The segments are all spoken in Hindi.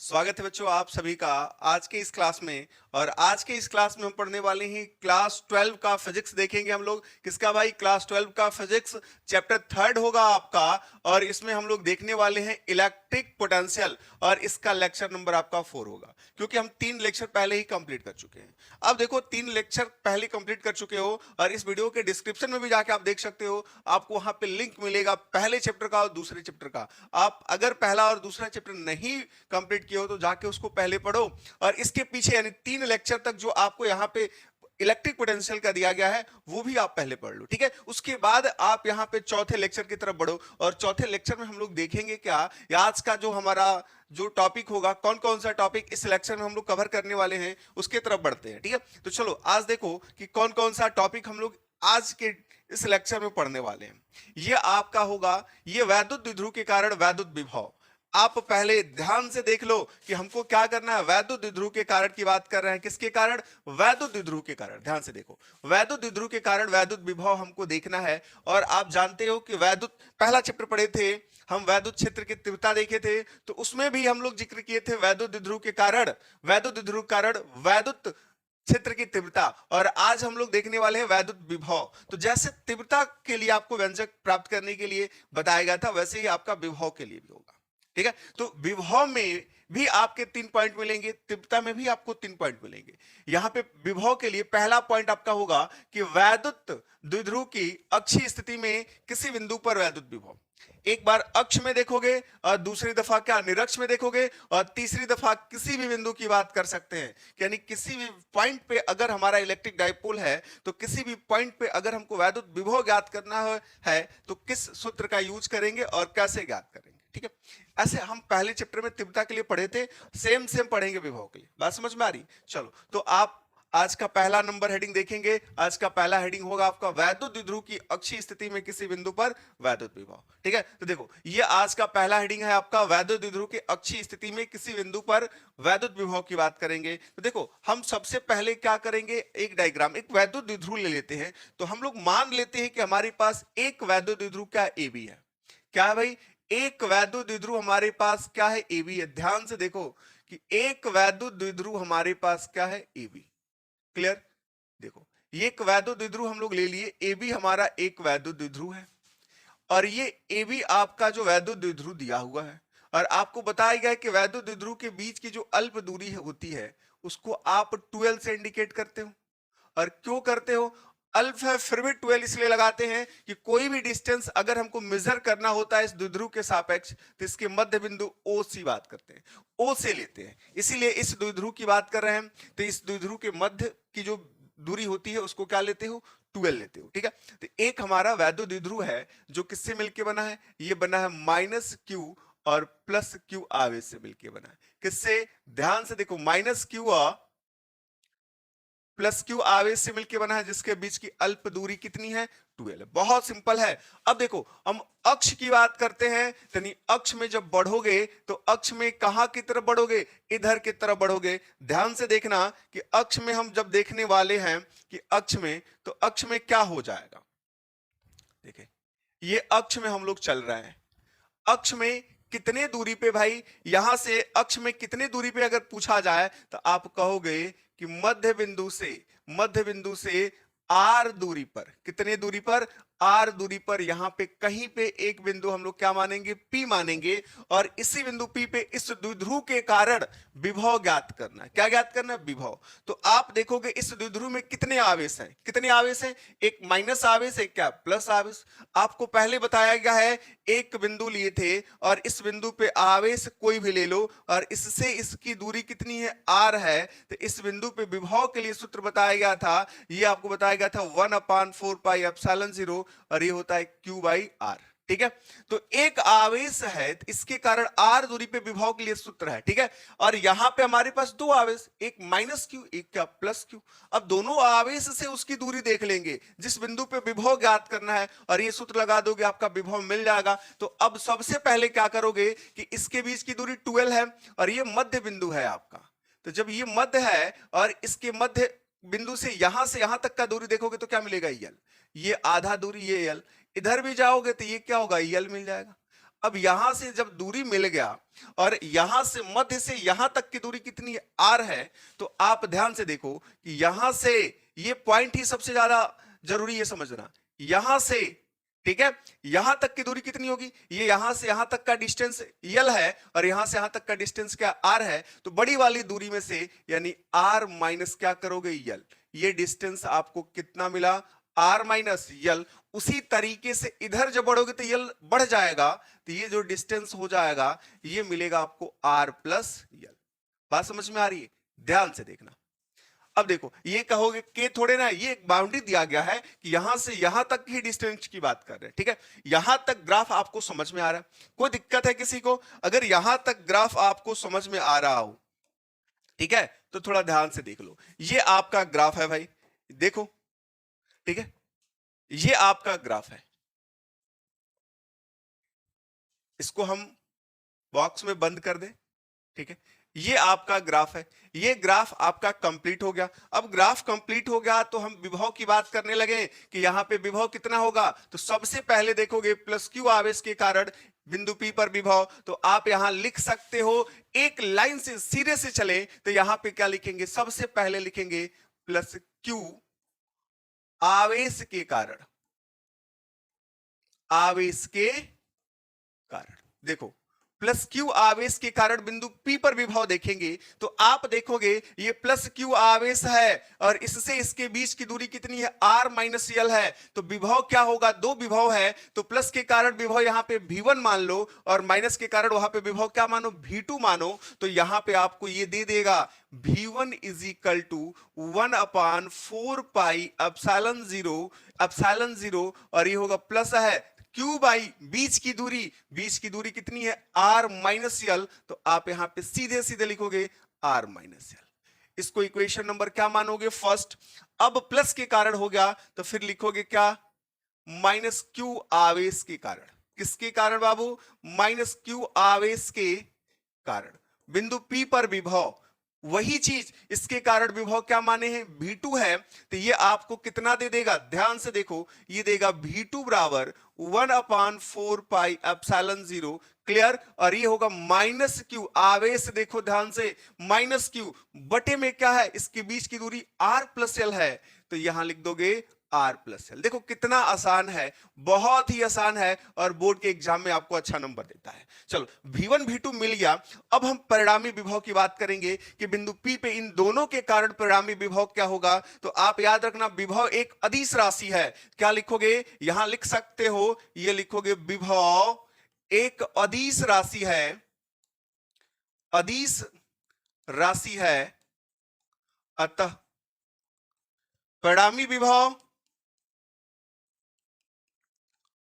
स्वागत है बच्चों आप सभी का आज के इस क्लास में। और आज के इस क्लास में हम पढ़ने वाले हैं क्लास 12 का फिजिक्स देखेंगे हम लोग। किसका भाई? क्लास 12 का फिजिक्स चैप्टर 3 होगा आपका। और इसमें हम लोग देखने वाले हैं इलेक्ट्रिक पोटेंशियल और इसका लेक्चर नंबर आपका 4 होगा, क्योंकि हम 3 लेक्चर पहले ही कंप्लीट कर चुके हैं। अब देखो 3 लेक्चर पहले कंप्लीट कर चुके हो और इस वीडियो के डिस्क्रिप्शन में भी जाके आप देख सकते हो, आपको वहां पे लिंक मिलेगा पहले चैप्टर का और दूसरे चैप्टर का। आप अगर पहला और दूसरा चैप्टर नहीं कंप्लीट किए हो तो जाके उसको पहले पढ़ो। और इसके पीछे यानी 3 लेक्चर तक जो आपको यहाँ पे इलेक्ट्रिक पोटेंशियल का दिया गया है वो भी आप पहले पढ़ लो, ठीक है। उसके बाद आप यहाँ पे चौथे लेक्चर की तरफ बढ़ो और चौथे लेक्चर में हम लोग देखेंगे क्या, आज का जो हमारा जो टॉपिक होगा, कौन कौन सा टॉपिक इस लेक्चर में हम लोग कवर करने वाले हैं उसके तरफ बढ़ते हैं, ठीक है। तो चलो आज देखो कि कौन कौन सा टॉपिक हम लोग आज के इस लेक्चर में पढ़ने वाले हैं। ये आपका होगा ये वैद्युत द्विध्रुव के कारण वैद्युत विभव। आप पहले ध्यान से देख लो कि हमको क्या करना है। वैद्युत द्विध्रुव के कारण की बात कर रहे हैं, किसके कारण? वैद्युत द्विध्रुव के कारण। ध्यान से देखो, वैद्युत द्विध्रुव के कारण वैद्युत विभव हमको देखना है। और आप जानते हो कि वैद्युत पहला चैप्टर पढ़े थे हम, वैद्युत क्षेत्र की तीव्रता देखे थे, तो उसमें भी हम लोग जिक्र किए थे वैद्युत द्विध्रुव के कारण, वैद्युत द्विध्रुव के कारण वैद्युत क्षेत्र की तीव्रता। और आज हम लोग देखने वाले हैं वैद्युत विभव। तो जैसे तीव्रता के लिए आपको व्यंजक प्राप्त करने के लिए बताया गया था, वैसे ही आपका विभव के लिए भी होगा, ठीक है। तो विभव में भी आपके 3 पॉइंट मिलेंगे, तीव्रता में भी आपको 3 पॉइंट मिलेंगे। यहां पे विभव के लिए पहला पॉइंट आपका होगा कि वैद्युत द्विध्रुव की अक्षीय स्थिति में किसी बिंदु पर वैद्युत विभव। एक बार अक्ष में देखोगे और दूसरी दफा क्या निरक्ष में देखोगे और तीसरी दफा किसी भी बिंदु की बात कर सकते हैं। यानी किसी भी पॉइंट पे अगर हमारा इलेक्ट्रिक डाइपोल है तो किसी भी पॉइंट पे अगर हमको वैद्युत विभव ज्ञात करना है तो किस सूत्र का यूज करेंगे और कैसे ज्ञात करेंगे, ठीक है। ऐसे हम पहले चैप्टर में तीव्रता के लिए पढ़े थे, सेम सेम पढ़ेंगे विभव के लिए। बात समझ में आ रही? चलो तो आप आज का पहला नंबर हेडिंग देखेंगे। आज का पहला हेडिंग होगा आपका वैद्युत द्विध्रुव की अक्षीय स्थिति में किसी बिंदु पर वैद्युत विभव, ठीक है। तो देखो ये आज का पहला हेडिंग है आपका, वैद्युत द्विध्रुव की अक्षीय स्थिति में किसी बिंदु पर वैद्युत विभव की बात करेंगे। तो देखो हम सबसे पहले क्या करेंगे, एक डायग्राम, एक वैद्युत द्विध्रुव ले लेते हैं। तो हम लोग मान लेते हैं कि हमारे पास एक वैद्युत द्विध्रुव क्या ए बी है। क्या है भाई? एक वैद्युत द्विध्रुव हमारे पास क्या है? ए बी है। ध्यान से देखो कि एक वैद्युत द्विध्रुव हमारे पास क्या है? A B. क्लियर? देखो ये एक वैद्युत द्विध्रुव हम लोग ले लिए, ए बी हमारा एक वैद्युत द्विध्रुव है। और ये ए बी आपका जो वैद्युत द्विध्रुव दिया हुआ है और आपको बताया गया है कि वैद्युत द्विध्रुव के बीच की जो अल्प दूरी होती है उसको आप 12 से इंडिकेट करते हो। और क्यों करते हो? अल्फ है फिर भी 12 इसलिए लगाते हैं कि कोई भी डिस्टेंस अगर हमको मेजर करना होता है इस द्विध्रुव के सापेक्ष तो इसके मध्य बिंदु ओ सी बात करते हैं, ओ से लेते हैं। इसीलिए इस द्विध्रुव की बात कर रहे हैं तो इस द्विध्रुव के मध्य की जो दूरी होती है उसको क्या लेते हो? 12 लेते हो, ठीक है। तो एक हमारा वैद्युत द्विध्रुव है जो किससे मिलके बना है? ये बना है माइनस क्यू और प्लस क्यू आवेश से मिलके बना है। किससे? ध्यान से देखो, माइनस क्यू और प्लस क्यू आवेश से मिलकर बना है, जिसके बीच की अल्प दूरी कितनी है? 12। बहुत सिंपल है। अब देखो हम अक्ष की बात करते हैं, यानी अक्ष में जब बढ़ोगे तो अक्ष में कहां की तरफ बढ़ोगे? इधर की तरफ बढ़ोगे। ध्यान से देखना कि अक्ष में हम जब देखने वाले हैं कि अक्ष में, तो अक्ष में क्या हो जाएगा। देखें ये अक्ष में हम लोग चल रहे हैं। अक्ष में कितने दूरी पे भाई? यहां से अक्ष में कितने दूरी पे अगर पूछा जाए तो आप कहोगे कि मध्य बिंदु से आर दूरी पर। कितने दूरी पर? आर दूरी पर। यहां पे कहीं पे एक बिंदु हम लोग क्या मानेंगे? पी मानेंगे। और इसी बिंदु पी पे इस द्विध्रुव के कारण विभव ज्ञात करना है। क्या ज्ञात करना है? विभव। तो आप देखोगे इस द्विध्रुव में कितने आवेश हैं? कितने आवेश हैं? एक माइनस आवेश, एक क्या प्लस आवेश। आपको पहले बताया गया है एक बिंदु लिए थे और इस बिंदु पे आवेश कोई भी ले लो और इससे इसकी दूरी कितनी है? आर है। तो इस बिंदु पे विभव के लिए सूत्र बताया गया था, ये आपको बताया गया था 1/4πε0 और ये होता है Q बाई आर, ठीक है। तो एक आवेश है तो इसके कारण आर दूरी पे विभव के लिए सूत्र है, ठीक है। और यहां पे हमारे पास दो आवेश, एक माइनस क्यू, एक क्या प्लस क्यू। अब दोनों आवेश से उसकी दूरी देख लेंगे जिस बिंदु पे विभव ज्ञात करना है और ये सूत्र लगा दोगे, आपका विभव मिल जाएगा। तो अब सबसे पहले क्या करोगे कि इसके बीच की दूरी 12 है और ये मध्य बिंदु है आपका। तो जब ये मध्य है और इसके मध्य बिंदु से यहां तक का दूरी देखोगे तो क्या मिलेगा? यल। ये आधा दूरी, ये यल। इधर भी जाओगे तो ये क्या होगा? यल मिल जाएगा। अब यहां से जब दूरी मिल गया और यहां से मध्य से यहां तक की दूरी कितनी आर है, तो आप ध्यान से देखो कि यहां से ये पॉइंट ही सबसे ज्यादा जरूरी है समझना। यहां से, ठीक है, यहां तक की दूरी कितनी होगी, ये यहां से यहां तक का डिस्टेंस यल है और यहां से यहां तक का डिस्टेंस क्या आर है। तो बड़ी वाली दूरी में से यानी आर माइनस क्या करोगे यल, ये डिस्टेंस आपको कितना मिला आर माइनस यल। उसी तरीके से इधर जब बढ़ोगे तो यल बढ़ जाएगा, तो ये जो डिस्टेंस हो जाएगा ये मिलेगा आपको आर प्लस यल। बात समझ में आ रही है? ध्यान से देखना। अब देखो ये कहोगे कि थोड़े ना, ये एक बाउंड्री दिया गया है कि यहां से यहां तक ही डिस्टेंस की बात कर रहे हैं, ठीक है। यहां तक ग्राफ आपको समझ में आ रहा है? कोई दिक्कत है किसी को? अगर यहां तक ग्राफ आपको समझ में आ रहा हो, ठीक है, तो थोड़ा ध्यान से देख लो। ये आपका ग्राफ है भाई, देखो, ठीक है, ये आपका ग्राफ है। इसको हम बॉक्स में बंद कर दें, ठीक है। ये आपका ग्राफ है, ये ग्राफ आपका कंप्लीट हो गया। अब ग्राफ कंप्लीट हो गया तो हम विभव की बात करने लगे कि यहां पे विभव कितना होगा। तो सबसे पहले देखोगे प्लस क्यू आवेश के कारण बिंदु P पर विभव, तो आप यहां लिख सकते हो, एक लाइन से सीधे से चले तो यहां पे क्या लिखेंगे, सबसे पहले लिखेंगे प्लस क्यू आवेश के कारण, आवेश के कारण। देखो प्लस क्यू आवेश के कारण बिंदु P पर विभव देखेंगे तो आप देखोगे ये प्लस क्यू आवेश है और इससे इसके बीच की दूरी कितनी है, R माइनस यल है। तो विभव क्या होगा, दो विभव है, तो प्लस के कारण विभव यहां पे V1 मान लो और माइनस के कारण वहां पे विभव क्या मानो, V2 मानो। तो यहां पे आपको ये दे देगा V1 is equal to 1/4 pi epsilon zero और ये होगा प्लस है क्यू बाई बीच की दूरी कितनी है, आर माइनस यल। तो आप यहां पे सीधे सीधे लिखोगे आर माइनस यल। इसको इक्वेशन नंबर क्या मानोगे, फर्स्ट। अब प्लस के कारण हो गया तो फिर लिखोगे क्या, माइनस क्यू आवेश के कारण। किसके कारण बाबू, माइनस क्यू आवेश के कारण बिंदु P पर विभव, वही चीज इसके कारण विभव क्या माने हैं, V2 है। तो ये आपको कितना दे देगा, ध्यान से देखो, ये देगा V2 बराबर 1/4 पाई एप्सिलॉन जीरो, क्लियर। और ये होगा माइनस क्यू आवेश, देखो ध्यान से, माइनस क्यू बटे में क्या है, इसके बीच की दूरी R प्लस एल है, तो यहां लिख दोगे R प्लस एल। देखो कितना आसान है, बहुत ही आसान है और बोर्ड के एग्जाम में आपको अच्छा नंबर देता है। चलो V1 V2 मिल गया। अब हम परिणामी विभव की बात करेंगे कि बिंदु P पे इन दोनों के कारण परिणामी विभव क्या होगा। तो आप याद रखना विभव एक अदिश राशि है। क्या लिखोगे, यहां लिख सकते हो, ये लिखोगे विभव एक अदिश राशि है, अदिश राशि है, अतः परिणामी विभव,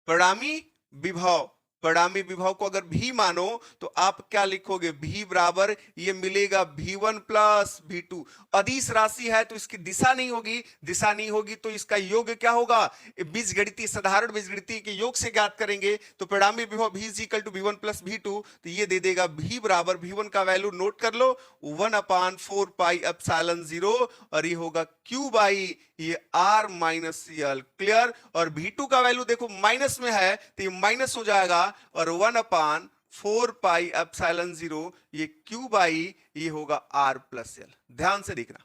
परिणामी विभव को अगर भी मानो तो आप क्या लिखोगे, भी बराबर ये मिलेगा V1 प्लस V2। अदिश राशि है तो इसकी दिशा नहीं होगी तो इसका योग क्या होगा, बीजगणितीय, साधारण बीजगणितीय के योग से ज्ञात करेंगे। तो परिणामी विभव V is equal to V1 plus V2, तो ये दे देगा V बराबर, V1 का वैल्यू नोट कर लो, 1/4 पाई एप्सिलॉन जीरो और ये होगा Q बाई ये R माइनस यल, क्लियर। और V2 का वैल्यू देखो माइनस में है तो ये माइनस हो जाएगा और 1/4 पाई एप्सिलॉन जीरो ये Q बाई ये होगा R प्लस यल। ध्यान से देखना,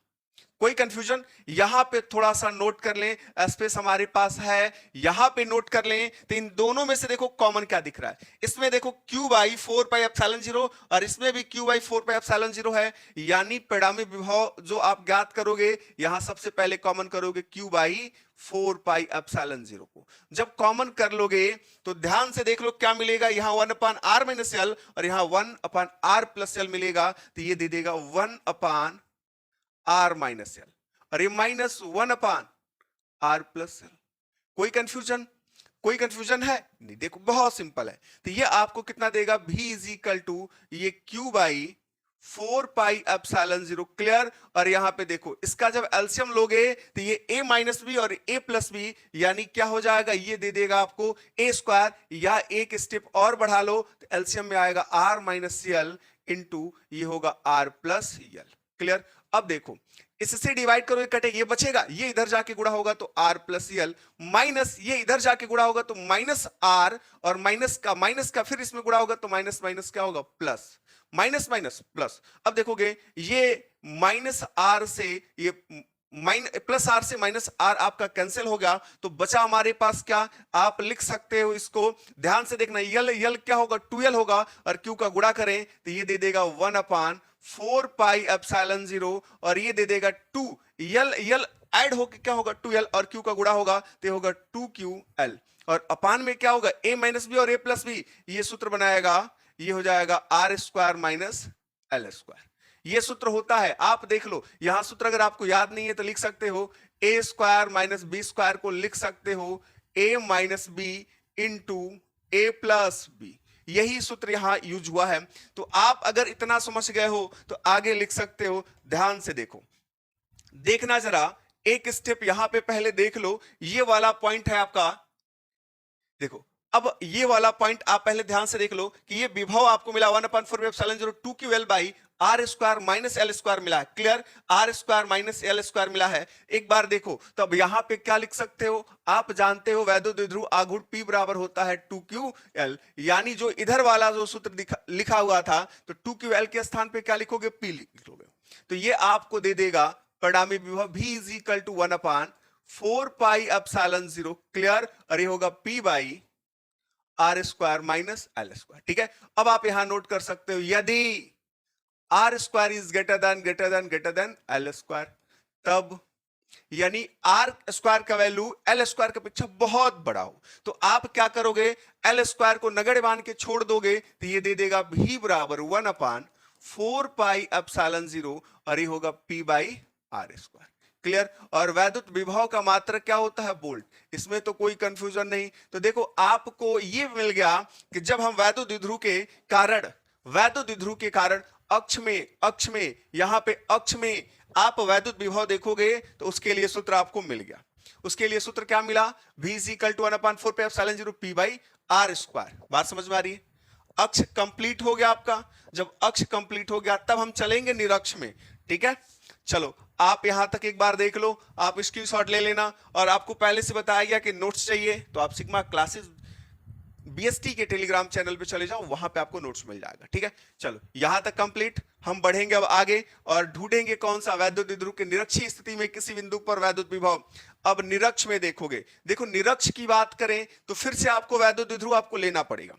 कोई कंफ्यूजन, यहां पे थोड़ा सा नोट कर लें, स्पेस हमारे पास है, यहां पे नोट कर लें। तो इन दोनों में से देखो कॉमन क्या दिख रहा है, इसमें देखो Q by 4 pi epsilon zero और इसमें भी Q by 4 pi epsilon zero है। यानी परिणामी विभव जो आप ज्ञात करोगे, यहां सबसे पहले कॉमन करोगे Q by 4 pi epsilon zero को। जब कॉमन कर लोगे तो ध्यान से देख लो क्या मिलेगा, यहां 1/r माइनस एल और यहां 1/r प्लस एल मिलेगा। तो ये दे देगा 1/r माइनस एल और ये माइनस 1/r प्लस एल। कोई कंफ्यूजन है नहीं, देखो बहुत सिंपल है। तो ये आपको कितना देगा, V इज इक्वल टू ये Q by 4 pi epsilon zero, clear. और यहां पे देखो इसका जब एलसीएम लोगे तो ये a माइनस बी और a प्लस बी यानी क्या हो जाएगा, ये दे देगा आपको a स्क्वायर, या एक स्टेप और बढ़ा लो तो एलसीएम में आएगा R माइनस यल इंटू ये होगा R प्लस यल, क्लियर। अब देखो इससे डिवाइड करो, ये कटेगा, ये बचेगा, ये इधर जाके गुणा होगा तो r प्लस यल, माइनस ये इधर जाके गुणा होगा तो माइनस r, और माइनस का फिर इसमें गुणा होगा तो माइनस माइनस क्या होगा प्लस, माइनस माइनस प्लस। अब देखोगे ये माइनस आर से ये प्लस आर से माइनस आर आपका कैंसिल हो गया, तो बचा हमारे पास क्या, आप लिख सकते हो इसको, ध्यान से देखना, यल यल क्या होगा 2l होगा, और क्यू का गुणा करें तो ये दे देगा 1/4 पाई एप्सिलॉन 0, और ये दे देगा 2 यल यल ऐड होके क्या होगा 2l, और क्यू का गुणा होगा तो होगा 2ql, और अपान में क्या होगा a माइनस बी और a प्लस बी, ये सूत्र बनाएगा, ये हो जाएगा R square minus L square. ये सूत्र होता है, आप देख लो यहां सूत्र अगर आपको याद नहीं है तो लिख सकते हो ए स्क्वायर माइनस बी स्क्वायर को लिख सकते हो ए माइनस बी इंटू ए प्लस बी, यही सूत्र यहां यूज हुआ है। तो आप अगर इतना समझ गए हो तो आगे लिख सकते हो। ध्यान से देखो, देखना जरा एक स्टेप यहां पे पहले देख लो, ये वाला पॉइंट है आपका, देखो अब ये वाला पॉइंट आप पहले ध्यान से देख लो कि ये विभव आपको मिला 1/4 epsilon 0 2ql by R square minus L square मिला है, clear, R square minus L square मिला है। एक बार देखो तो अब यहां पे क्या लिख सकते हो, आप जानते हो वैद्युत द्विध्रुव आघूर्ण P बराबर होता है 2ql, यानी जो इधर वाला जो सूत्र लिखा हुआ था तो 2ql के स्थान पे क्या लिखोगे P लिखोगे, तो ये आपको दे देगा परिणामी विभव V is equal to 1/4 pi epsilon 0, clear, और ये होगा P by R square minus L square. ठीक है, अब आप यहां नोट कर सकते हो यदि R square is greater than L square, तब यानी आर स्क्वायर का वैल्यू एल स्क्वायर की अपेक्षा बहुत बड़ा हो, तो आप क्या करोगे, एल स्क्वायर को नगण्य मान के छोड़ दोगे तो ये दे देगा भी बराबर 1/4 पाई एप्सिलॉन 0, और ये होगा P by R square, clear. और वैद्युत विभव का मात्रक क्या होता है, वोल्ट, इसमें तो कोई कंफ्यूजन नहीं। तो देखो आपको ये मिल गया कि जब हम वैद्युत द्विध्रुव के कारण अक्ष में यहां पे अक्ष में आप वैद्युत विभव देखोगे तो उसके लिए सूत्र आपको मिल गया। उसके लिए सूत्र क्या मिला, v is equal to 1/4 pi epsilon 0 p by R square. बात समझ में आ रही है, अक्ष कंप्लीट हो गया आपका, जब अक्ष कंप्लीट हो गया तब हम चलेंगे निरक्ष में। ठीक है, चलो आप यहां तक एक बार देख लो, आप स्क्रीनशॉट ले लेना, और आपको पहले से बताया गया कि नोट्स चाहिए तो आप सिग्मा क्लासेस बीएसटी के टेलीग्राम चैनल पे चले जाओ, वहां पे आपको नोट्स मिल जाएगा। ठीक है, चलो यहां तक कंप्लीट, हम बढ़ेंगे अब आगे और ढूंढेंगे कौन सा वैद्युत द्विध्रुव के निरक्षीय स्थिति में किसी बिंदु पर वैद्युत विभव। अब निरक्ष में देखोगे, देखो निरक्ष की बात करें तो फिर से आपको वैद्युत द्विध्रुव आपको लेना पड़ेगा।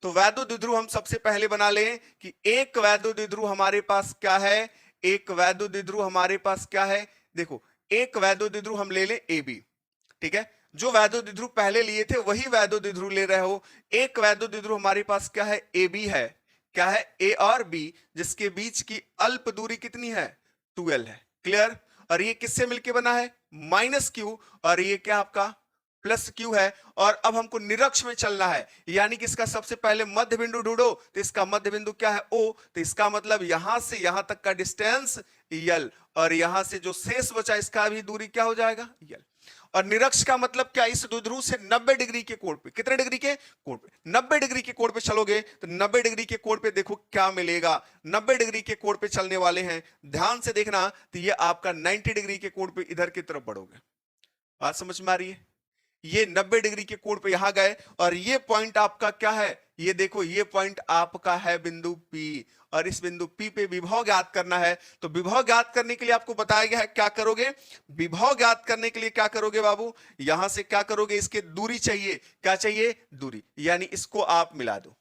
तो वैद्युत द्विध्रुव हम सबसे पहले बना लें कि एक वैद्युत द्विध्रुव हमारे पास क्या है, एक वैद्युत द्विध्रुव हमारे पास क्या है, देखो एक वैद्युत द्विध्रुव हम ले लें ए बी। ठीक है, जो वैद्युत द्विध्रुव पहले लिए थे वही वैद्युत द्विध्रुव ले रहे हो। एक वैद्युत द्विध्रुव हमारे पास क्या है, ए बी है, क्या है ए और बी, जिसके बीच की अल्प दूरी कितनी है 2l है, क्लियर। और ये किससे मिलके बना है, माइनस क्यू, और ये क्या आपका प्लस क्यू है। और अब हमको निरक्ष में चलना है, यानी कि इसका सबसे पहले मध्य बिंदु ढूंढो, तो इसका मध्य बिंदु क्या है O, तो इसका मतलब यहां से यहां तक का डिस्टेंस यल, और यहां से जो शेष बचा इसका भी दूरी क्या हो जाएगा यल। और निरक्ष का मतलब क्या, इस द्विध्रुव से 90 डिग्री के कोण पे, कितने डिग्री के कोण पे, 90 डिग्री के कोण पे चलोगे तो 90 डिग्री के कोण पे देखो क्या मिलेगा, 90 डिग्री के कोण पे चलने वाले हैं, ध्यान से देखना, तो ये आपका 90 डिग्री के कोण पे इधर की तरफ बढ़ोगे। बात समझ में आ रही है, ये 90 डिग्री के कोण पे यहां गए, और ये पॉइंट आपका क्या है, ये देखो ये पॉइंट आपका है बिंदु P, और इस बिंदु P पे विभव ज्ञात करना है। तो विभव ज्ञात करने के लिए आपको बताया गया है क्या करोगे, विभव ज्ञात करने के लिए क्या करोगे बाबू, यहां से क्या करोगे, इसके दूरी चाहिए, क्या चाहिए दूरी, यानी इसको आप मिला दो,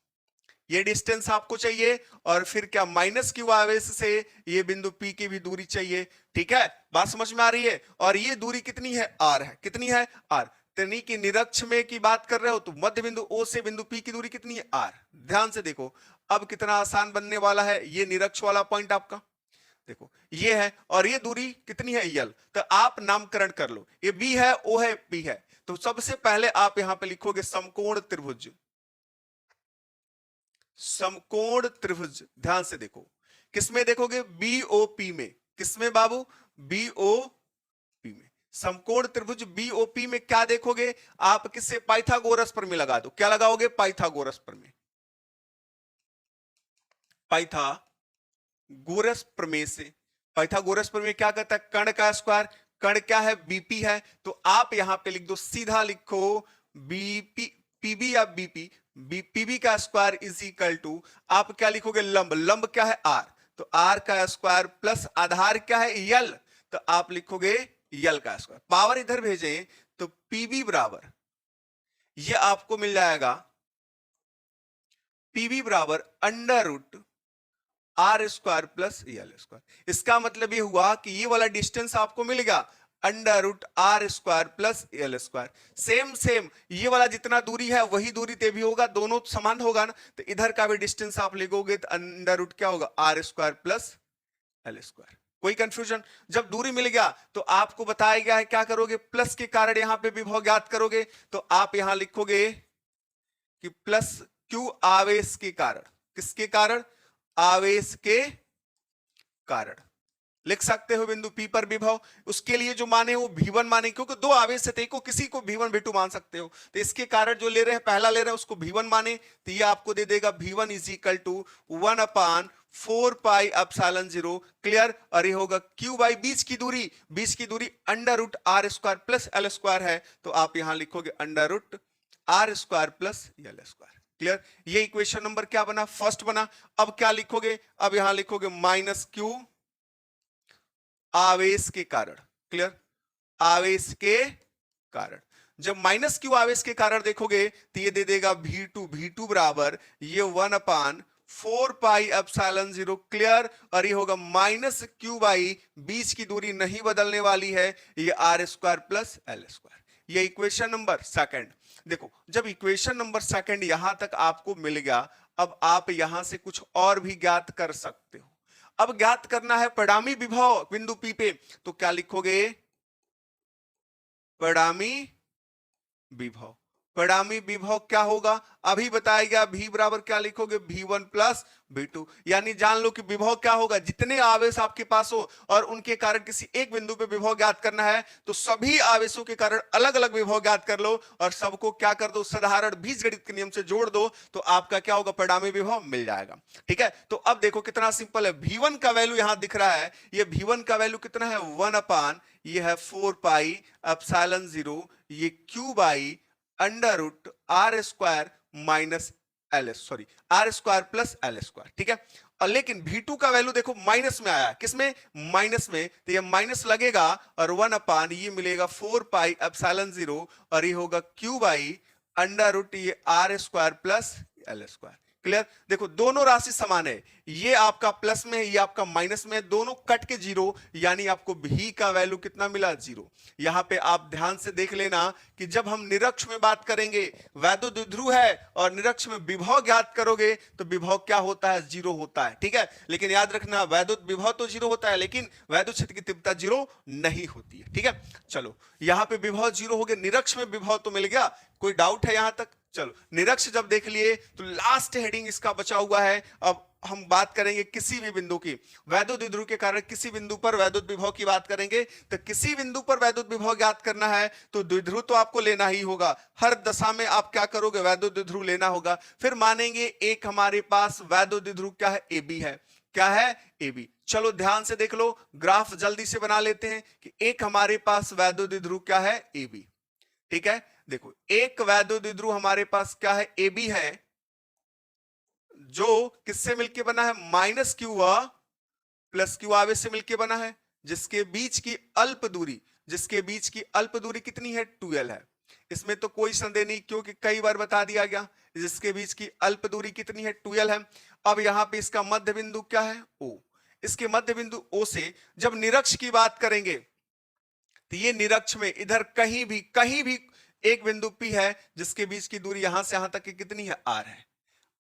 ये डिस्टेंस आपको चाहिए, और फिर क्या माइनस क्यू आवेश से ये बिंदु P की भी दूरी चाहिए। ठीक है, बात समझ में आ रही है, और ये दूरी कितनी है R है, कितनी है R, यानी कि निरक्ष में की बात कर रहे हो तो मध्य बिंदु O से बिंदु P की दूरी कितनी है R। ध्यान से देखो अब कितना आसान बनने वाला है, ये निरक्ष वाला पॉइंट आपका देखो ये है, और ये दूरी कितनी है यल, तो आप नामकरण कर लो, ये B है O है P है। तो सबसे पहले आप यहां पे लिखोगे समकोण त्रिभुज, समकोण त्रिभुज, ध्यान से देखो किसमें देखोगे, बीओपी में, किसमें बाबू, बीओपी में, समकोण त्रिभुज बीओपी में क्या देखोगे आप, किससे, पाइथागोरस प्रमेय लगा दो, क्या लगाओगे, पाइथागोरस प्रमेय, पाइथागोरस प्रमेय से पाइथागोरस प्रमेय क्या कहता है, कर्ण का स्क्वायर, कर्ण क्या है, बीपी है, तो आप यहां पे लिख दो, सीधा लिखो बीपी, पीबी या बीपी, पीबी का स्क्वायर इज इक्वल टू, आप क्या लिखोगे, लंब, लंब क्या है आर, तो आर का स्क्वायर प्लस आधार क्या है यल, तो आप लिखोगे यल का स्क्वायर, पावर इधर भेजें तो पीबी बराबर, ये आपको मिल जाएगा पीबी बराबर under root R square plus L square. इसका मतलब ये हुआ कि ये वाला डिस्टेंस आपको मिल गया under root R square plus L square. Same same ये वाला जितना दूरी है वही दूरी ते भी होगा, दोनों समान होगा ना, तो इधर का भी डिस्टेंस आप लिखोगे तो अंडर रूट क्या होगा, R square plus L square. कोई कंफ्यूजन? जब दूरी मिल गया तो आपको बताया गया है क्या करोगे, प्लस के कारण यहां पे विभव ज्ञात करोगे, तो आप यहां लिखोगे कि प्लस क्यू आवेश के कारण, किसके कारण, आवेश के कारण, लिख सकते हो बिंदु पी पर विभव, उसके लिए जो माने वो V1 माने, क्योंकि दो आवेश है को किसी को V1 V2 मान सकते हो, तो इसके कारण जो ले रहे हैं पहला ले रहे हैं उसको V1 माने, तो ये आपको दे देगा V1 is equal to 1/4 pi epsilon 0, clear. और ये होगा Q बाई बीच की दूरी under root R square plus L square है, तो आप यहां लिखोगे under root R square plus L square, clear. ये इक्वेशन नंबर क्या बना, फर्स्ट बना। अब क्या लिखोगे, अब यहां लिखोगे माइनस क्यू आवेश के कारण, क्लियर, आवेश के कारण। जब माइनस क्यू आवेश के कारण देखोगे तो ये दे देगा V2 बराबर ये 1/4 पाई एप्सिलॉन 0, क्लियर। और ये होगा माइनस क्यू बाई बीच की दूरी नहीं बदलने वाली है, ये R square plus L square. ये इक्वेशन नंबर सेकंड। देखो जब इक्वेशन नंबर सेकंड यहां तक आपको मिल गया, अब आप यहां से कुछ और भी ज्ञात कर सकते हो। अब ज्ञात करना है परिणामी विभव बिंदु पी पे, तो क्या लिखोगे, परिणामी विभव। परिणामी विभव क्या होगा, अभी बताया गया, V बराबर क्या लिखोगे, V1 प्लस V2, यानी जान लो कि विभव क्या होगा, जितने आवेश आपके पास हो और उनके कारण किसी एक बिंदु पे विभव ज्ञात करना है, तो सभी आवेशों के कारण अलग अलग विभव ज्ञात कर लो और सबको क्या कर दो, साधारण बीजगणित के नियम से जोड़ दो, तो आपका क्या होगा, परिणामी विभव मिल जाएगा। ठीक है, तो अब देखो कितना सिंपल है, V1 का वैल्यू यहां दिख रहा है, ये V1 का वैल्यू कितना है, 1/, ये है 4 पाई एप्सिलॉन 0, ये Q by under root R square minus L, sorry R square plus L square, ठीक है। और लेकिन V2 का वैल्यू देखो माइनस में आया, किसमें, माइनस में, तो ये माइनस लगेगा और 1/, ये मिलेगा 4 पाई एप्सिलॉन 0 और ये होगा Q बाई अंडर रूट ये R square plus L square, clear. देखो दोनों राशि समान है, ये आपका प्लस में है, ये आपका माइनस में है, दोनों कट के जीरो, यानी आपको V का वैल्यू कितना मिला, 0। यहां पे आप ध्यान से देख लेना कि जब हम निरक्ष में बात करेंगे, वैद्युत द्विध्रुव है और निरक्ष में विभव ज्ञात करोगे तो विभव क्या होता है, 0 होता है, ठीक है। लेकिन याद रखना वैद्युत विभव तो 0 होता है, लेकिन वैद्युत क्षेत्र की तीव्रता 0 नहीं होती है, ठीक है। चलो यहां पे विभव 0 हो गया, निरक्ष में विभव तो मिल गया, कोई डाउट है यहां तक? चलो निरक्ष जब देख लिए तो लास्ट हेडिंग इसका बचा हुआ है। अब हम बात करेंगे किसी भी बिंदु की वैद्युत द्विध्रुव के कारण किसी बिंदु पर वैद्युत विभव की बात करेंगे, तो किसी बिंदु पर वैद्युत विभव ज्ञात करना है तो द्विध्रुव तो आपको लेना ही होगा, हर दशा में आप क्या करोगे, वैद्युत द्विध्रुव लेना होगा। फिर मानेंगे एक हमारे पास वैद्युत द्विध्रुव क्या है, AB है, क्या है, AB। चलो ध्यान से देख लो, ग्राफ जल्दी से बना लेते हैं कि एक हमारे पास वैद्युत द्विध्रुव क्या है, AB, ठीक है। देखो एक वैद्युत द्विध्रुव हमारे पास क्या है, AB है, जो किससे मिलके बना है, माइनस क्यू प्लस क्यू आवेश से मिलके बना है, जिसके बीच की अल्प दूरी, जिसके बीच की अल्प दूरी कितनी है, 2L है। इसमें तो कोई संदेह नहीं क्योंकि कई बार बता दिया गया, जिसके बीच की अल्प दूरी कितनी है, 2L है। अब यहां पे इसका मध्य बिंदु क्या है, O। इसके मध्य बिंदु O से जब निरक्ष की बात करेंगे तो ये निरक्ष में इधर कहीं भी एक बिंदु P है, जिसके बीच की दूरी यहां से यहां तक की कितनी है, R है।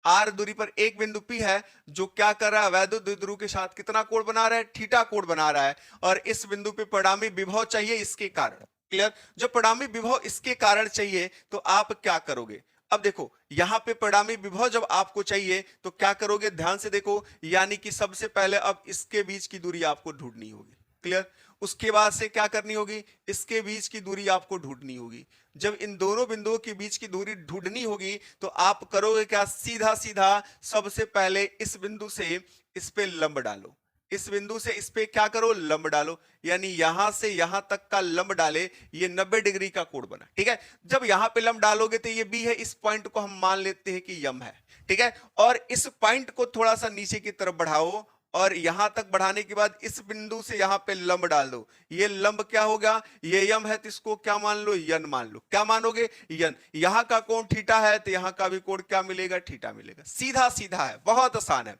R दूरी पर एक बिंदु P है जो क्या कर रहा है, वैद्युत द्विध्रुव के साथ कितना कोण बना रहा है, थीटा कोण बना रहा है, और इस बिंदु पे परिणामी विभव चाहिए इसके कारण, क्लियर। जो परिणामी विभव इसके कारण चाहिए तो आप क्या करोगे, अब देखो यहां पे परिणामी विभव जब आपको चाहिए तो क्या करोगे, ध्यान से देखो, यानी कि सबसे पहले अब इसके बीच की दूरी आपको ढूंढनी होगी, क्लियर। उसके बाद से क्या करनी होगी, इसके बीच की दूरी आपको ढूंढनी होगी। जब इन दोनों बिंदुओं के बीच की दूरी ढूंढनी होगी तो आप करोगे क्या, सीधा सीधा सबसे पहले इस बिंदु से इस पे लंब डालो, इस बिंदु से इस पे क्या करो, लंब डालो, यानी यहां से यहां तक का लंब डाले, ये 90 डिग्री का कोण बना। ठीक है, जब यहां पे लंब डालोगे तो ये बी है, इस पॉइंट को हम मान लेते हैं कि यम है। ठीक है, और इस पॉइंट को थोड़ा सा नीचे की तरफ बढ़ाओ, और यहां तक बढ़ाने के बाद इस बिंदु से यहां पे लंब डाल दो, ये लंब क्या होगा, ये यम है तो इसको क्या मान लो, यन मान लो। क्या मानोगे, यन। यहां का कोण थीटा है तो यहां का भी कोण क्या मिलेगा, थीटा मिलेगा। सीधा सीधा है, बहुत आसान है।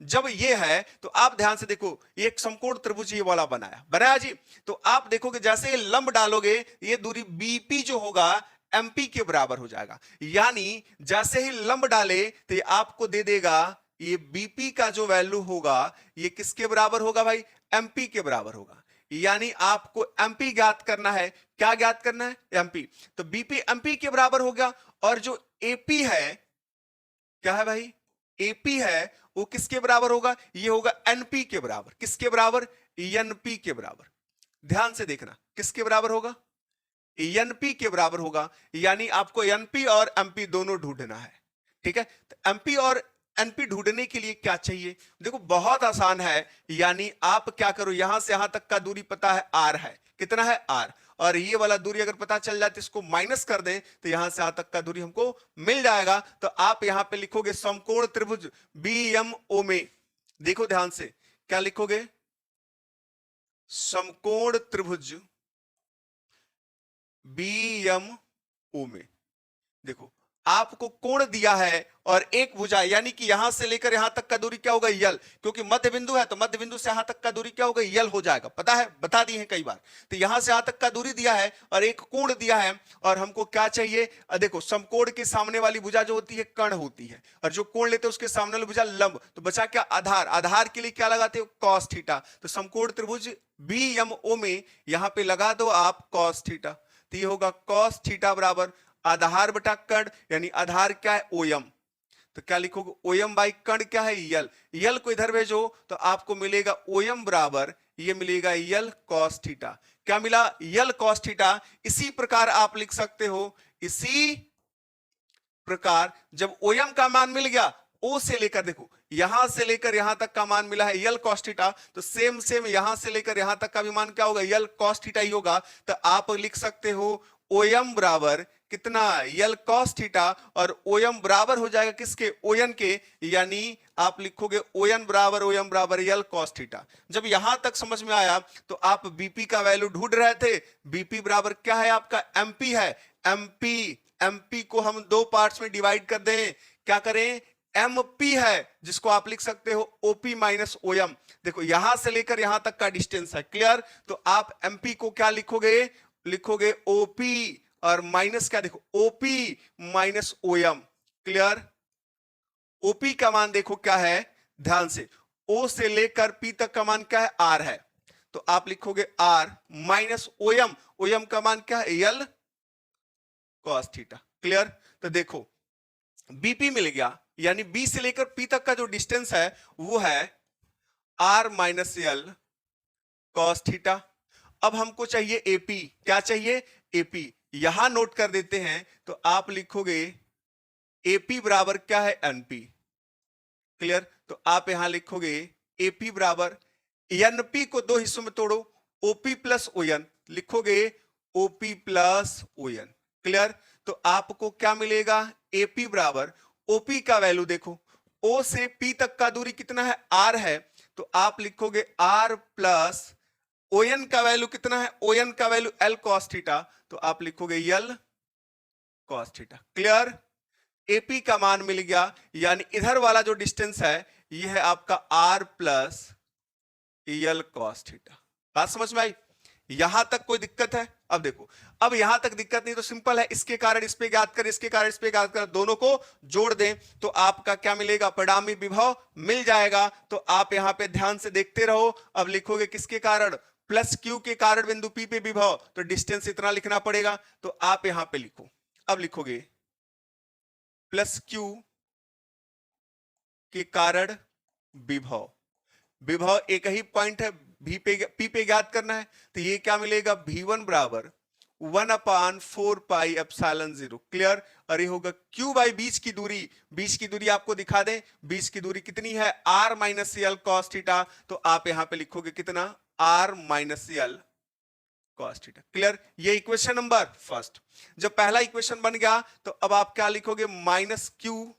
जब ये है तो आप ध्यान से देखो, ये एक समकोण त्रिभुज ये वाला बनाया बनाया जी। तो आप देखोगे जैसे ये लंब डालोगे, ये दूरी बीपी जो होगा एमपी के बराबर हो जाएगा। यानी जैसे ही लंब डाले तो ये आपको दे देगा, ये बीपी का जो वैल्यू होगा ये किसके बराबर होगा भाई, एमपी के बराबर होगा। यानी आपको एमपी ज्ञात करना है। क्या ज्ञात करना है, एमपी। तो बीपी एमपी के बराबर हो गया, और जो एपी है, क्या है भाई, एपी है, वो किसके बराबर होगा, ये होगा एनपी के बराबर। किसके बराबर, एनपी के बराबर। ध्यान से देखना, किसके बराबर होगा, एनपी के बराबर होगा। यानी आपको एनपी और एमपी दोनों ढूंढना है। ठीक है, तो एमपी और एनपी ढूंढने के लिए क्या चाहिए, देखो बहुत आसान है। यानी आप क्या करो, यहां से यहां तक का दूरी पता है आर है, कितना है आर, और ये वाला दूरी अगर पता चल जाए तो इसको माइनस कर दें तो यहां से यहां तक का दूरी हमको मिल जाएगा। तो आप यहां पे लिखोगे समकोण त्रिभुज बी एम ओ में, देखो ध्यान से क्या लिखोगे, समकोण त्रिभुज बी एम ओ में। देखो आपको कोण दिया है और एक भुजा, यानी कि यहां से लेकर यहां तक का दूरी क्या होगा, यल। क्योंकि मध्य बिंदु है तो मध्य बिंदु से यहां तक का दूरी क्या होगा, यल हो जाएगा। पता है, बता दी है कई बार। तो यहां से यहां तक का दूरी दिया है और एक कोण दिया है, और हमको क्या चाहिए, देखो समकोण के सामने वाली भुजा जो होती है कर्ण होती है, और जो कोण लेते हैं उसके सामने वाली भुजा लंब। तो बचा क्या, आधार। आधार के लिए क्या लगाते हो, कॉस थीटा। तो समकोण त्रिभुज बी एम ओ में यहां पे लगा दो आप कॉस थीटा। तो ये होगा कॉस थीटा बराबर आधार बटा कर्ण, यानी आधार क्या है, ओएम। तो क्या लिखोगे, ओएम बाई कर्ण क्या है, यल। यल को इधर भेजो तो आपको मिलेगा ओएम बराबर, ये मिलेगा यल कॉस थीटा। क्या मिला, यल कॉस थीटा। इसी प्रकार आप लिख सकते हो, इसी प्रकार जब ओएम का मान मिल गया, ओ से लेकर देखो यहां से लेकर यहां तक का मान मिला है यल कॉस थीटा, तो सेम सेम यहां से लेकर यहां तक का भी मान क्या होगा, यल कॉस थीटा ही होगा। तो आप लिख सकते हो ओएम बराबर कितना, यल कॉस थीटा, और ओएम बराबर हो जाएगा किसके, ओएन के। यानी आप लिखोगे ओएन बराबर यल कॉस थीटा। जब यहां तक समझ में आया तो आप बीपी का वैल्यू ढूंढ रहे थे। बीपी बराबर क्या है आपका, एमपी है। एमपी, एमपी को हम दो पार्ट्स में डिवाइड कर दें, क्या करें, एमपी है, जिसको आप लिख सकते हो ओपी माइनस ओएम। देखो यहां से लेकर यहां तक का डिस्टेंस है, क्लियर। तो आप एमपी को क्या लिखोगे, लिखोगे ओपी और माइनस क्या, देखो OP minus OM, clear. OP का मान देखो क्या है, ध्यान से, ओ से लेकर पी तक का मान क्या है, आर है। तो आप लिखोगे आर माइनस ओएम, ओएम का मान क्या है, यल कॉस थीटा, क्लियर। तो देखो बीपी मिल गया, यानी बी से लेकर पी तक का जो डिस्टेंस है वो है आर माइनस यल कॉस थीटा। अब हमको चाहिए एपी, क्या चाहिए, एपी। यहां नोट कर देते हैं, तो आप लिखोगे एपी बराबर क्या है, एनपी, क्लियर। तो आप यहां लिखोगे एपी बराबर, एनपी को दो हिस्सों में तोड़ो, ओपी प्लस ओएन, लिखोगे ओपी प्लस ओएन, क्लियर। तो आपको क्या मिलेगा, एपी बराबर, ओपी का वैल्यू देखो, ओ से पी तक का दूरी कितना है, आर है। तो आप लिखोगे आर प्लस ओएन का वैल्यू कितना है, ओएन का वैल्यू एल कॉस थीटा। तो आप लिखोगे यल कॉस थीटा, क्लियर। एपी का मान मिल गया, यानी इधर वाला जो डिस्टेंस है यह है आपका आर प्लस यल कॉस थीटा। बात समझ में आई, यहां तक कोई दिक्कत है। अब देखो, अब यहां तक दिक्कत नहीं तो सिंपल है, इसके कारण इस पे ज्ञात कर, इसके कारण इस पे ज्ञात कर, दोनों को जोड़ दें तो आपका क्या मिलेगा, परिणामी विभव मिल जाएगा। तो आप यहां पे ध्यान से देखते रहो। अब लिखोगे किसके कारण, प्लस क्यू के कारण बिंदु पी पे विभव, तो डिस्टेंस इतना लिखना पड़ेगा। तो आप यहां पे लिखो, अब लिखोगे प्लस क्यू के कारण विभव, विभव एक ही पॉइंट है, भी पे पी पे ज्ञात करना है। तो ये क्या मिलेगा, V1 बराबर 1/4πε0। क्लियर। और ये होगा q बाई बीच की दूरी आपको दिखा दें, बीच की दूरी कितनी है r माइनस यल कॉस थीटा, तो आप यहां पे लिखोगे कितना r माइनस यल कॉस थीटा। क्लियर। ये इक्वेशन नंबर फर्स्ट। जब पहला इक्वेशन बन गया तो अब आप क्या लिखोगे, माइनस क्यू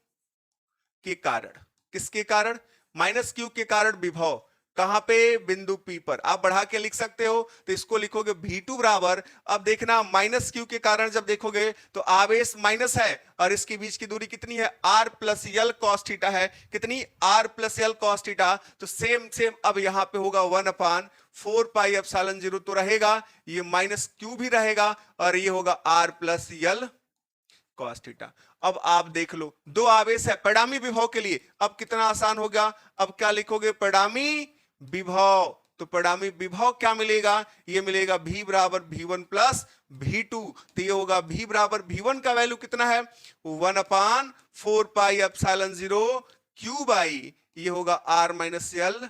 के कारण, किसके कारण, माइनस क्यू के कारण विभव कहां पे, बिंदु P पर। आप बढ़ा के लिख सकते हो तो इसको लिखोगे V2 बराबर, अब देखना माइनस क्यू के कारण जब देखोगे तो आवेश माइनस है और इसके बीच की दूरी कितनी है r प्लस यल कॉस थीटा है, कितनी r प्लस यल कॉस थीटा, तो सेम अब यहां पे होगा 1/4πε0 तो रहेगा, ये माइनस क्यू भी रहेगा और ये होगा r प्लस यल कॉस थीटा। अब आप देख लो दो आवेश है परिणामी विभव के लिए, अब कितना आसान होगा, अब क्या लिखोगे परिणामी विभव, तो परिणामी विभव क्या मिलेगा, ये मिलेगा v बराबर v1 प्लस v2, तो ये होगा v बराबर v1 का वैल्यू कितना है 1/4πε0 q बाई ये होगा r माइनस यल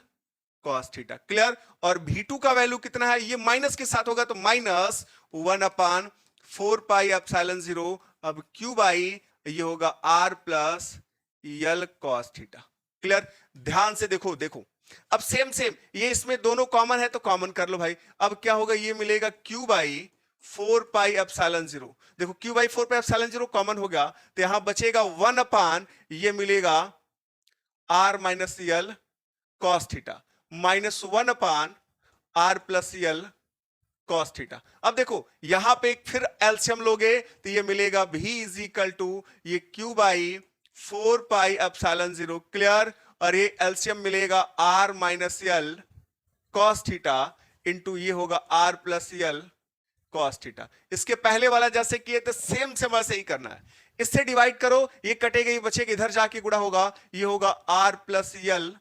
कॉस थीटा। क्लियर। और v2 का वैल्यू कितना है, ये माइनस के साथ होगा तो माइनस 1/4πε0, अब q बाई ये होगा r प्लस यल कॉस थीटा। क्लियर। ध्यान से देखो अब सेम ये इसमें दोनों कॉमन है तो कॉमन कर लो भाई, अब क्या होगा, ये मिलेगा q बाई 4πε0, देखो q बाई 4πε0 कॉमन हो गया तो यहां बचेगा 1 ये मिलेगा r माइनस यल cos theta minus 1/r plus यल कॉस थीटा। अब देखो यहां पे फिर एलसीएम लोगे तो ये मिलेगा v इज इक्वल टू ये q बाई 4πε0। क्लियर। और ये एलसीएम मिलेगा r माइनस यल कॉस थीटा इंटू ये होगा r प्लस यल कॉस थीटा। इसके पहले वाला जैसे किए तो सेम वैसे ही करना है, इससे डिवाइड करो, ये कटेगा ये बचेगा, इधर जाके गुणा होगा, ये होगा r प्लस यल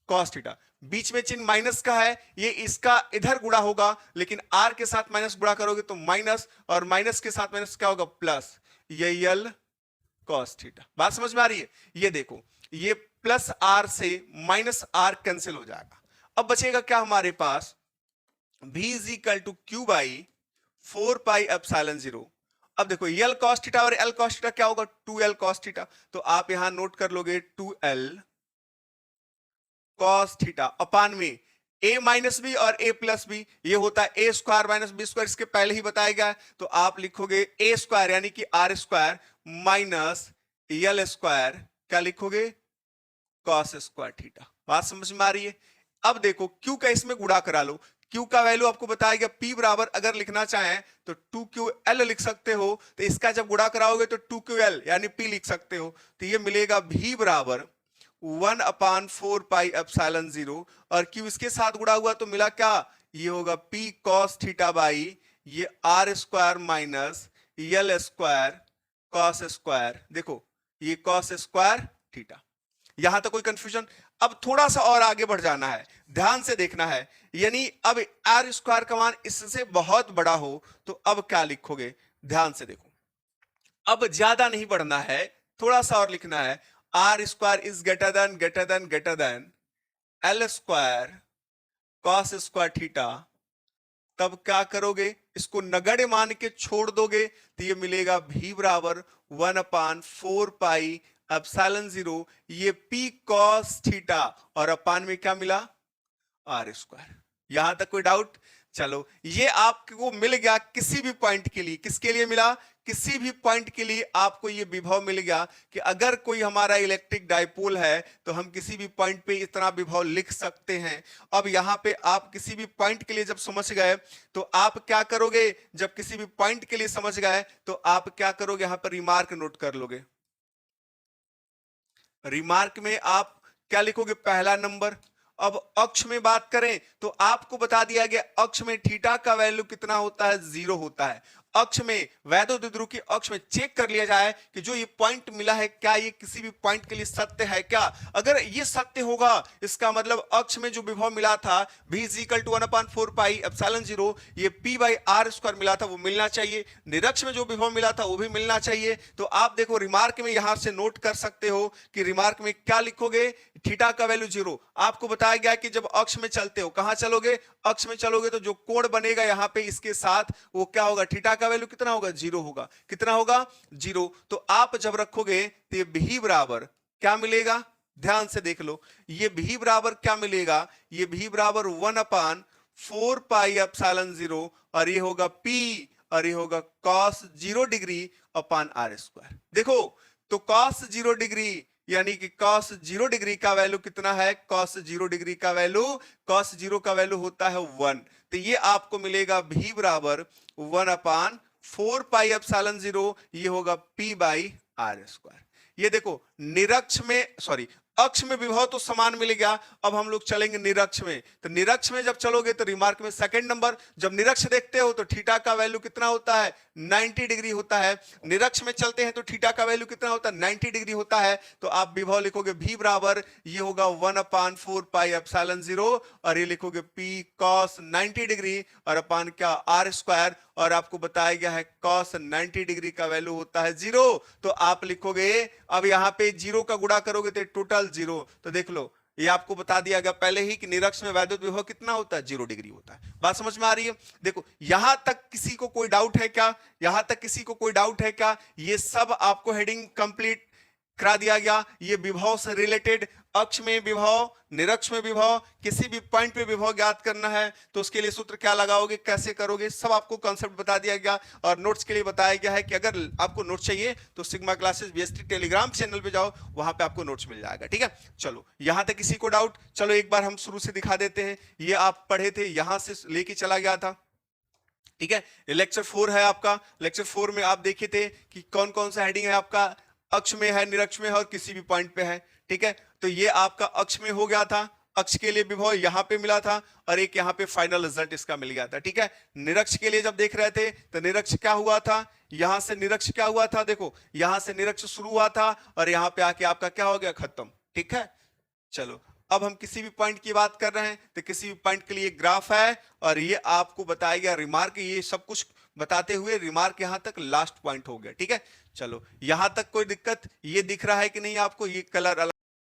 कॉस थीटा, बीच में चिन्ह माइनस का है, ये इसका इधर गुणा होगा, लेकिन r के साथ माइनस गुणा करोगे तो माइनस, और माइनस के साथ माइनस क्या होगा प्लस, ये यल कॉस थीटा। बात समझ में आ रही है। ये देखो ये प्लस r से माइनस r कैंसिल हो जाएगा, अब बचेगा क्या हमारे पास v is equal to q by 4πε0। अब देखो यल कॉस थीटा और l कॉस थीटा क्या होगा 2l कॉस थीटा, तो आप यहां नोट कर लोगे 2l कॉस थीटा अपान में a माइनस बी और a प्लस बी, ये होता है a square minus B square, इसके पहले ही बताया गया है, तो आप लिखोगे a स्क्वायर यानी कि r स्क्वायर माइनस यल स्क्वायर, क्या लिखोगे कॉस स्क्वायर थीटा। बात समझ में आ रही है। अब देखो q का इसमें गुणा करा लो, q का वैल्यू आपको बताया गया p बराबर, अगर लिखना चाहें तो 2ql लिख सकते हो, तो इसका जब गुणा कराओगे तो 2ql यानी p लिख सकते हो, तो ये मिलेगा v बराबर 1/4πε0 और q इसके साथ गुणा हुआ तो मिला क्या, ये होगा p cos थीटा बाई ये r स्क्वायर माइनस यल स्क्वायर कॉस स्क्वायर, देखो ये कॉस स्क्वायर थीटा। यहां तक कोई कंफ्यूजन। अब थोड़ा सा और आगे बढ़ जाना है, ध्यान से देखना है, यानी अब r स्क्वायर का मान इससे बहुत बड़ा हो तो अब क्या लिखोगे, ध्यान से देखो, अब ज्यादा नहीं बढ़ना है, थोड़ा सा और लिखना है, r square is greater then l square cos square theta, तब क्या करोगे, इसको नगण्य मान के छोड़ दोगे तो ये मिलेगा v बराबर 1/4πε0 ये p cos थीटा और अपान में क्या मिला r स्क्वायर। यहां तक कोई डाउट। चलो ये आपको मिल गया किसी भी पॉइंट के लिए, किसके लिए मिला, किसी भी पॉइंट के लिए आपको ये विभव मिल गया कि अगर कोई हमारा इलेक्ट्रिक डाइपोल है तो हम किसी भी पॉइंट पे इतना विभव लिख सकते हैं। अब यहां पे आप किसी भी पॉइंट के लिए जब समझ गए तो आप क्या करोगे, जब किसी भी पॉइंट के लिए समझ गए तो आप क्या करोगे, यहां पर रिमार्क नोट कर लोगे, रिमार्क में आप क्या लिखोगे, पहला नंबर। अब अक्ष में बात करें तो आपको बता दिया गया अक्ष में थीटा का वैल्यू कितना होता है, 0 होता है। अक्ष में, वैद्युत द्विध्रुव की अक्ष में चेक कर लिया जाए कि जो ये पॉइंट मिला है क्या ये किसी भी पॉइंट के लिए सत्य है क्या। अगर ये सत्य होगा इसका मतलब अक्ष में जो विभव मिला था v is equal to 1/4 pi epsilon 0, ये p बाई आर स्क्वायर मिला था वो मिलना चाहिए। निरक्ष में जो विभव मिला था वो भी मिलना चाहिए। तो आप देखो रिमार्क में यहां से नोट कर सकते हो कि रिमार्क में क्या लिखोगे, थीटा का वैल्यू 0। आपको बताया गया कि जब अक्ष में चलते हो, कहां चलोगे, अक्ष में चलोगे तो जो कोण बनेगा यहां पे इसके साथ वो क्या होगा, थीटा का वैल्यू कितना होगा, 0 होगा। कितना होगा, 0। तो आप जब रखोगे तो ये भी बराबर क्या मिलेगा, ध्यान से देख लो, ये भी बराबर क्या मिलेगा, ये भी बराबर 1/4 पाई एप्सिलॉन 0 और ये होगा p और ये होगा cos 0 degree upon R square. देखो तो cos 0 डिग्री यानी कि cos 0 डिग्री का वैल्यू कितना है, cos 0 डिग्री का वैल्यू, cos 0 का वैल्यू होता है 1। तो ये आपको मिलेगा भी बराबर 1/4 पाई एप्सिलॉन 0, ये होगा p बाई आर स्क्वायर। ये देखो निरक्ष में, सॉरी अक्ष में विभव तो समान मिल गया। अब हम लोग चलेंगे निरक्ष में। तो निरक्ष में जब चलोगे तो रिमार्क में सेकंड नंबर, जब निरक्ष देखते हो तो थीटा का वैल्यू कितना होता है, 90 डिग्री होता है। निरक्ष में चलते हैं तो थीटा का वैल्यू कितना होता है, 90 डिग्री होता है। तो आप विभव लिखोगे भी बराबर, ये होगा 1/4 पाई एप्सिलॉन 0 और ये लिखोगे p cos 90 डिग्री और अपान क्या, आर स्क्वायर। और आपको बताया गया है cos 90 डिग्री का वैल्यू होता है 0। तो आप लिखोगे, अब यहां पे 0 का गुणा करोगे तो टोटल 0। तो देख लो ये आपको बता दिया गया पहले ही कि निरक्ष में वैद्युत विभव कितना होता है, 0 डिग्री होता है। बात समझ में आ रही है। देखो यहां तक किसी को कोई डाउट है क्या, यहां तक किसी को कोई डाउट है क्या, ये सब आपको हेडिंग कंप्लीट करा दिया गया। ये विभव से रिलेटेड, अक्ष में विभव, निरक्ष में विभव, किसी भी पॉइंट पे विभव ज्ञात करना है तो उसके लिए सूत्र क्या लगाओगे, कैसे करोगे, सब आपको कॉन्सेप्ट बता दिया गया। और नोट्स के लिए बताया गया है कि अगर आपको नोट्स चाहिए तो sigma classes BST Telegram channel पे जाओ, वहां पे आपको नोट्स मिल जाएगा। ठीक है, चलो यहां तक किसी को डाउट, चलो एक बार हम शुरू से दिखा देते हैं। ये आप पढ़े थे, यहां से लेके चला गया था। ठीक है, लेक्चर 4 है आपका। लेक्चर 4 में आप देखे थे कि कौन कौन सा हेडिंग है आपका, अक्ष में है, निरक्ष में है और किसी भी पॉइंट पे है। ठीक है, तो ये आपका अक्ष में हो गया था, अक्ष के लिए विभव यहां पे मिला था और एक यहां पे फाइनल रिजल्ट इसका मिल गया था। ठीक है, निरक्ष के लिए जब देख रहे थे तो निरक्ष क्या हुआ था, यहां से निरक्ष क्या हुआ था, देखो यहां से निरक्ष शुरू हुआ था और यहां पे आके आपका क्या हो गया, खत्म। ठीक है, चलो अब हम किसी भी पॉइंट की बात कर रहे हैं तो किसी भी पॉइंट के लिए ग्राफ है और ये आपको बताया गया रिमार्क, ये सब कुछ बताते हुए रिमार्क यहां तक लास्ट पॉइंट हो गया। ठीक है, चलो यहां तक कोई दिक्कत, ये दिख रहा है कि नहीं आपको, ये कलर